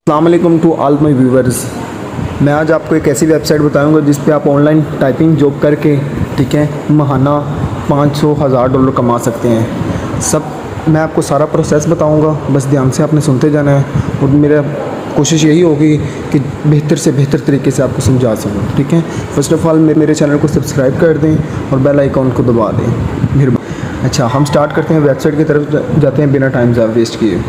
अस्सलाम वालेकुम to all my viewers. मैं आज आपको एक ऐसी वेबसाइट बताऊंगा जिस पे आप ऑनलाइन टाइपिंग जॉब करके ठीक है महाना $500,000 कमा सकते हैं। सब मैं आपको सारा प्रोसेस बताऊंगा, बस ध्यान से आपने सुनते जाना है और मेरा कोशिश यही होगी कि बेहतर से बेहतर तरीके से आपको समझा सकूँ। ठीक है, फर्स्ट ऑफ़ ऑल मेरे चैनल को सब्सक्राइब कर दें और बेल आइकॉन को दबा दें, मेहरबानी। अच्छा, हम स्टार्ट करते हैं, वेबसाइट की तरफ जाते हैं बिना टाइम ज़्यादा वेस्ट किए।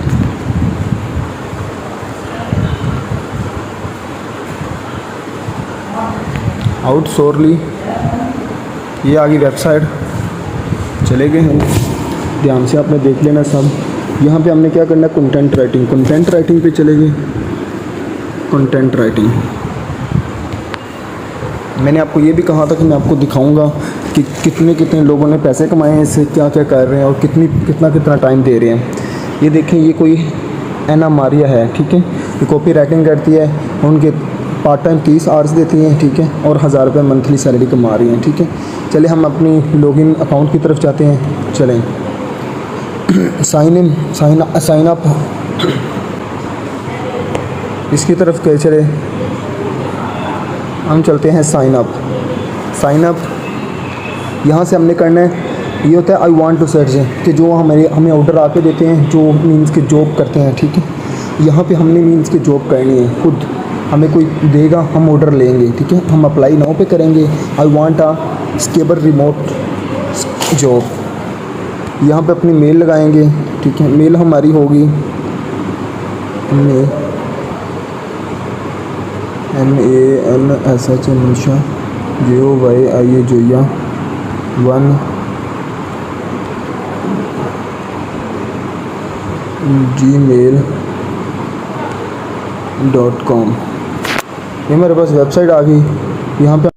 आउटसोर्सली ये आ गई वेबसाइट, चले गए हम। ध्यान से आपने देख लेना सब। यहाँ पे हमने क्या करना है, कंटेंट राइटिंग पे चले गए। कंटेंट राइटिंग मैंने आपको ये भी कहा था कि मैं आपको दिखाऊंगा कि कितने लोगों ने पैसे कमाए हैं इससे, क्या क्या कर रहे हैं और कितना टाइम दे रहे हैं। ये देखें, ये कोई एना मारिया है, ठीक है, ये कॉपी राइटिंग करती है, उनके पार्ट टाइम 30 आवर्स देती हैं, ठीक है, और 1000 रुपये मंथली सैलरी कमा रही हैं। ठीक है, चले हम अपनी लॉगिन अकाउंट की तरफ जाते हैं। चलें, साइन अप इसकी तरफ के चले, हम चलते हैं साइन अप। यहाँ से हमने करना है, ये होता है आई वांट टू सर्च कि जो हमें ऑर्डर आके देते हैं, जो मीन्स के जॉब करते हैं। ठीक है, यहाँ पे हमने मीन्स के जॉब करनी है, खुद हमें कोई देगा, हम ऑर्डर लेंगे। ठीक है, हम अप्लाई नाउ पे करेंगे, I want a stable remote job. यहाँ पे अपनी मेल लगाएंगे। ठीक है, मेल हमारी होगी MALSH निशा JOYIA जोया 1 gmail.com। ये मेरे पास वेबसाइट आ गई। यहाँ पे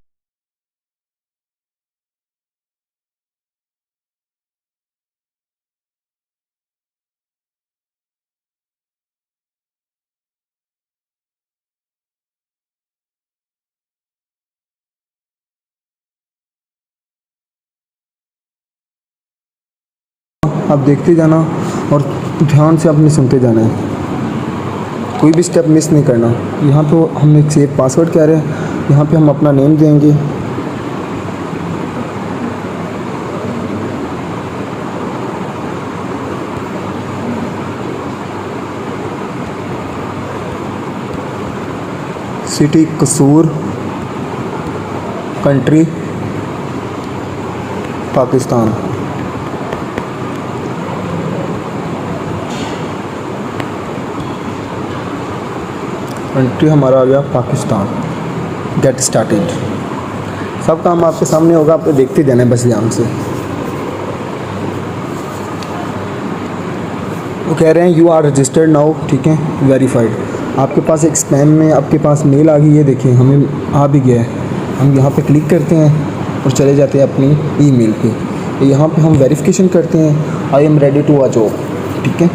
आप देखते जाना और ध्यान से आपने सुनते जाना है, कोई भी स्टेप मिस नहीं करना। यहाँ तो हमने सेव पासवर्ड कह रहे हैं, यहाँ पे हम अपना नेम देंगे। सिटी कसूर, कंट्री पाकिस्तान। कंट्री हमारा आ गया पाकिस्तान। Get started. सब काम आपके सामने होगा, आपको देखते जाना है बस ध्यान से। वो कह रहे हैं यू आर रजिस्टर्ड नाउ, ठीक है, वेरीफाइड। आपके पास एक स्पैम में आपके पास मेल आ गई है, देखिए हमें आ भी गया है। हम यहाँ पे क्लिक करते हैं और चले जाते हैं अपनी ईमेल पे। यहाँ पे हम वेरिफिकेशन करते हैं, I am ready to a job. ठीक है,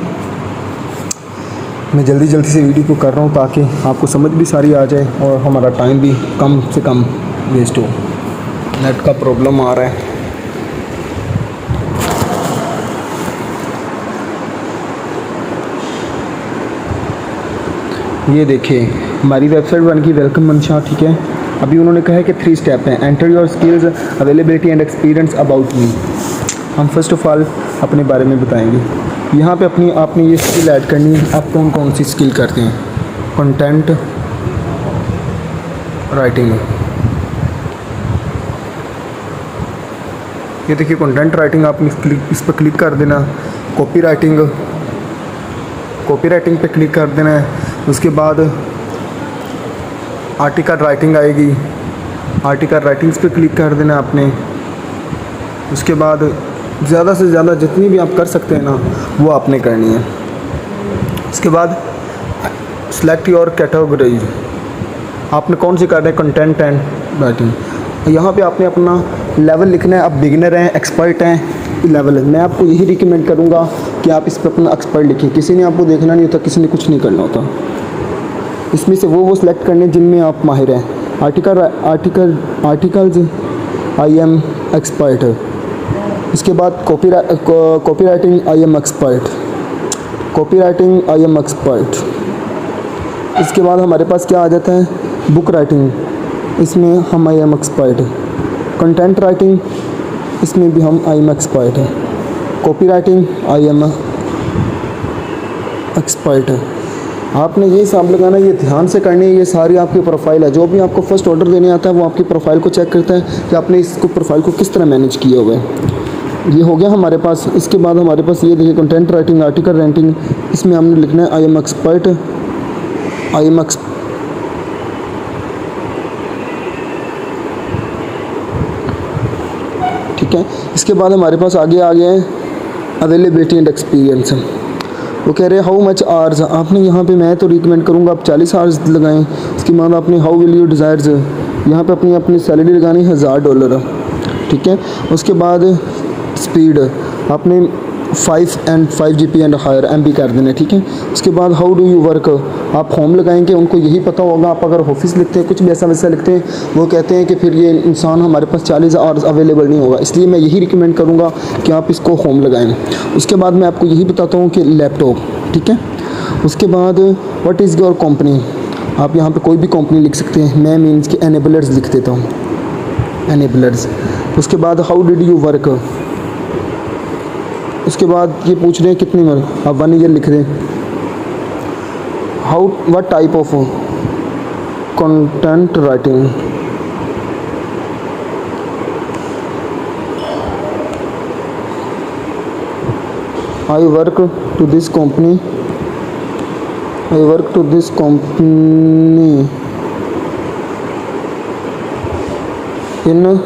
मैं जल्दी से वीडियो को कर रहा हूँ ताकि आपको समझ भी सारी आ जाए और हमारा टाइम भी कम से कम वेस्ट हो। नेट का प्रॉब्लम आ रहा है। ये देखिए हमारी वेबसाइट बन गई, वेलकम मंशा। ठीक है, अभी उन्होंने कहा है कि 3 स्टेप हैं, enter your skills, availability and experience about me. हम फर्स्ट ऑफ ऑल अपने बारे में बताएंगे। यहाँ पे आपने ये स्किल ऐड करनी है। आप कौन सी स्किल करते हैं? Content writing. ये देखिए कंटेंट राइटिंग, आपने इस पर क्लिक कर देना। कॉपी राइटिंग पे क्लिक कर देना है। उसके बाद आर्टिकल राइटिंग आएगी, आर्टिकल राइटिंग्स पे क्लिक कर देना आपने। उसके बाद ज़्यादा से ज़्यादा जितनी भी आप कर सकते हैं ना, वो आपने करनी है। उसके बाद सिलेक्ट योर कैटेगरी, आपने कौन सी करना है, कंटेंट एंड राइटिंग। यहाँ पे आपने अपना लेवल लिखना है, आप बिगिनर हैं, एक्सपर्ट हैं, लेवल है। मैं आपको यही रिकमेंड करूँगा कि आप इस पर अपना एक्सपर्ट लिखिए। किसी ने आपको देखना नहीं होता, किसी ने कुछ नहीं करना होता। इसमें से वो सिलेक्ट करने जिनमें आप माहिर हैं। Articles I am expert. इसके बाद copy writing I am expert. इसके बाद हमारे पास क्या आ जाता है, बुक राइटिंग, इसमें हम आई एम एक्सपर्ट है। कंटेंट राइटिंग, इसमें भी हम आई एम एक्सपर्ट है। Copy writing, I am expert है। आपने ये हिसाब लगाना, ये ध्यान से करनी है। ये सारी आपकी प्रोफाइल है। जो भी आपको फर्स्ट ऑर्डर देने आता है वो आपकी प्रोफाइल को चेक करता है कि आपने इसको प्रोफाइल को किस तरह मैनेज किया हुआ है। ये हो गया हमारे पास। इसके बाद हमारे पास ये देखिए कंटेंट राइटिंग, आर्टिकल राइटिंग, इसमें हमने लिखना है I am expert, I am ठीक है। इसके बाद हमारे पास आगे आ गया है अवेलेबिलिटी एंड एक्सपीरियंस। वो कह रहे हैं हाउ मच आवर्स, आपने यहाँ पे मैं तो रिकमेंड करूँगा आप 40 आवर्स लगाएं। उसके बाद आपने हाउ विल यू डिज़ायर्स, यहाँ पे अपनी अपनी सैलरी लगानी है $1000, ठीक है। उसके बाद स्पीड आपने 5 and 5 GB and higher MB कर देना, ठीक है। उसके बाद हाउ डू यू वर्क, आप होम लगाएंगे, उनको यही पता होगा। आप अगर ऑफिस लिखते हैं, कुछ भी ऐसा वैसा लिखते हैं, वो कहते हैं कि फिर ये इंसान हमारे पास 40 आवर्स अवेलेबल नहीं होगा, इसलिए मैं यही रिकमेंड करूँगा कि आप इसको होम लगाएं। उसके बाद मैं आपको यही बताता हूँ कि लैपटॉप, ठीक है। उसके बाद व्हाट इज़ योर कंपनी, आप यहाँ पे कोई भी कंपनी लिख सकते हैं। मैं मीन्स कि एनेबलर्स लिख देता हूँ, एनेबलर्स। उसके बाद हाउ डिड यू वर्क, उसके बाद ये पूछ रहे हैं कितनी उम्र, आप 1 ईयर लिख रहे हैं। How what type of content writing, I work to this company, I work to this company in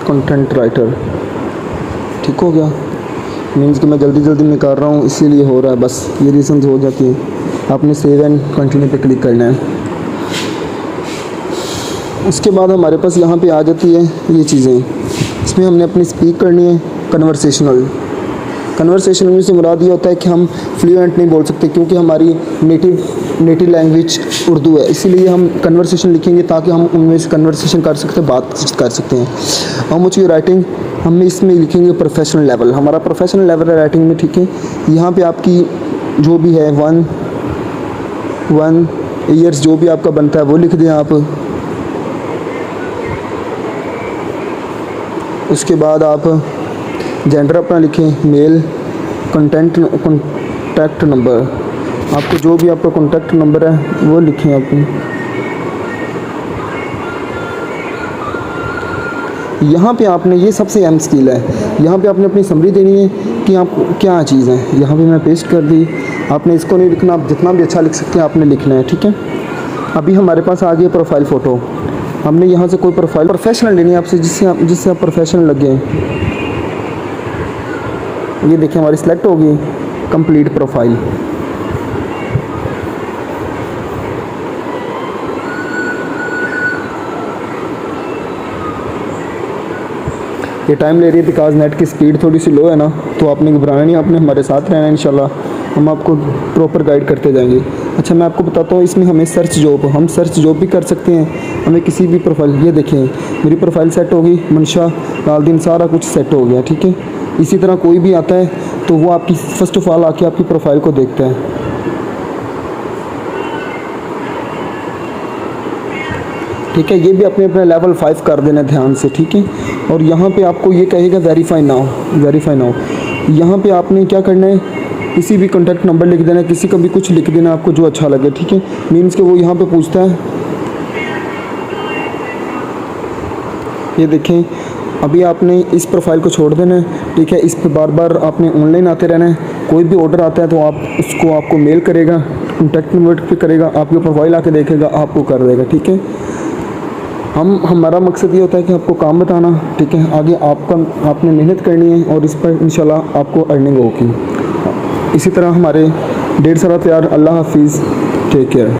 content writer, ठीक हो गया। मीन्स कि मैं जल्दी जल्दी में कर रहा हूँ इसीलिए हो रहा है, बस ये रीजन हो जाती है। आपने सेव एंड कंटिन्यू पे क्लिक करना है। उसके बाद हमारे पास यहाँ पे आ जाती है ये चीज़ें, इसमें हमने अपनी स्पीक करनी है कन्वर्सेशनल। कन्वर्सेशनल से मुराद ये होता है कि हम फ्लुएंट नहीं बोल सकते क्योंकि हमारी नेटिव लैंग्वेज उर्दू है, इसीलिए हम कन्वर्सेशन लिखेंगे ताकि हम उनमें से कन्वर्सेशन कर सकते हैं, बात कर सकते हैं। हाउ मच यू राइटिंग, हम इसमें लिखेंगे प्रोफेशनल लेवल, हमारा प्रोफेशनल लेवल है राइटिंग में, ठीक है। यहाँ पे आपकी जो भी है 1 ईयर्स जो भी आपका बनता है वो लिख दें आप। उसके बाद आप जेंडर अपना लिखें, मेल। कॉन्टैक्ट नंबर, आपको जो भी आपका कॉन्टैक्ट नंबर है वो लिखें अपनी। यहाँ पे आपने, ये सबसे अहम स्किल है, यहाँ पे आपने अपनी समरी देनी है कि आप क्या चीज़ है। यहाँ पे मैं पेस्ट कर दी, आपने इसको नहीं लिखना, आप जितना भी अच्छा लिख सकते हैं आपने लिखना है, ठीक है। अभी हमारे पास आ गई प्रोफाइल फ़ोटो। हमने यहाँ से कोई प्रोफाइल प्रोफेशनल लेनी है आपसे, जिससे आप प्रोफेशनल लगे। ये देखिए हमारी सिलेक्ट होगी कंप्लीट प्रोफाइल। ये टाइम ले रही है बिकॉज नेट की स्पीड थोड़ी सी लो है ना, तो आपने घबराना नहीं, आपने हमारे साथ रहना है। इंशाल्लाह हम आपको प्रॉपर गाइड करते जाएंगे। अच्छा मैं आपको बताता हूँ, इसमें हमें हम सर्च जॉब भी कर सकते हैं। हमें किसी भी प्रोफाइल, ये देखें मेरी प्रोफाइल सेट होगी, मनशा लालदीन, सारा कुछ सेट हो गया, ठीक है। इसी तरह कोई भी आता है तो वो आपकी फ़र्स्ट ऑफ ऑल आके आपकी प्रोफाइल को देखता है, ठीक है। ये भी अपने अपने लेवल 5 कर देना ध्यान से, ठीक है। और यहाँ पे आपको ये कहेगा वेरीफाई नाउ। यहाँ पे आपने क्या करना है, किसी भी कॉन्टैक्ट नंबर लिख देना, किसी का भी कुछ लिख देना आपको जो अच्छा लगे, ठीक है। मीन्स के वो यहाँ पे पूछता है, ये देखें अभी आपने इस प्रोफाइल को छोड़ देना है, ठीक है। इस पर बार बार आपने ऑनलाइन आते रहना है। कोई भी ऑर्डर आता है तो आप उसको आपको मेल करेगा, कॉन्टैक्ट नंबर पे करेगा, आपकी प्रोफाइल आके देखेगा, आपको कर देगा, ठीक है। हमारा मकसद ये होता है कि आपको काम बताना, ठीक है। आगे आपने मेहनत करनी है और इस पर इंशाल्लाह आपको अर्निंग होगी। इसी तरह हमारे 1.5 साल प्यार। अल्लाह हाफिज़, टेक केयर।